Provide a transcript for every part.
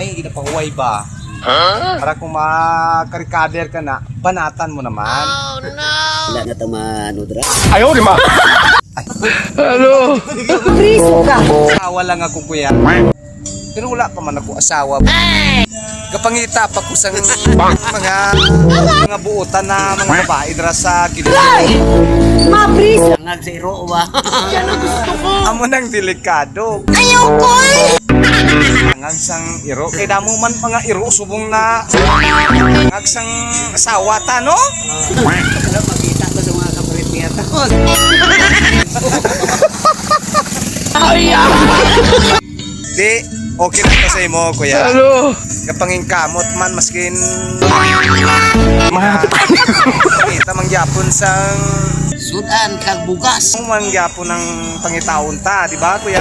may ginapahuway ba? Para kung makarikader ka na, banatan mo naman. Wala na tamano dra. Ayaw, di ma. Hello. Priso ka. Asawa lang ako, kuya. Pero wala pa man ako asawa. Kapangita pa ko sa mga buutan na mga babae dra sa kilid. Mapriso. Angag sa iro ba? Amo nang delikado. Ayoko Angag sang iro. Kaya damo man mga iro subong na angag sang asawa ta, no? Wala makita ko sa mga kapalit niya tapos. Di, okay na to sa imo, kuya. Hello. Kapanging kamot man, maskin kita mangyapon sang Sudan kag bugas. mangyapon ng pangitaon ta, di ba, kuya?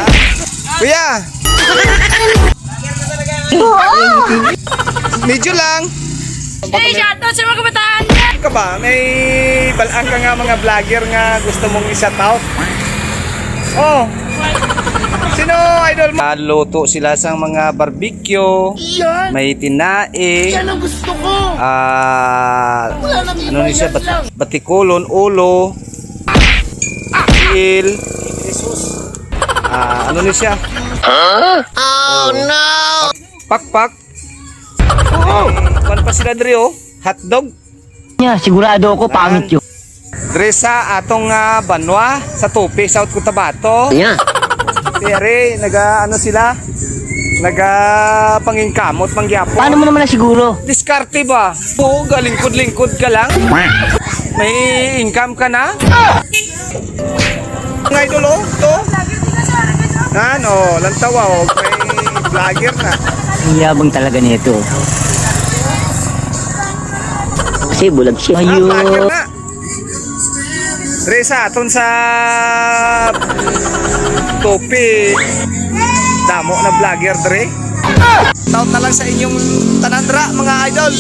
Kuya! Medyo lang. Hey, shoutout sa mga kabataan. Ka ba? May balang ka nga mga vlogger nga gusto mong i-shoutout? Oh! Sino idol mo? Luto sila sa mga barbecue. May tinae. Yan ang gusto ko. Ano ni siya? Batikulon, ulo. Il. Ano ni siya? Oh no. Pakpak. Kuan pa sila dre oh. Hotdog. Nya, sigurado ako pangit yun. Dre sa atong banwa sa Tupi, South Cotabato. Yeah. Tere, ano sila? Pangingkamot, mangyapon. Paano mo naman na siguro? Diskarte ba? Oo, galingkod-lingkod ka lang. May income ka na? Mga idol oh, to. Ano, lantawa oh, may vlogger na. Ang yabang talaga nito. Kasi bulag siya. Vlogger Ayun. na. Dre sa aton sa Tupi. Damo na vlogger dre. Taon na lang sa inyong tanandra mga idol.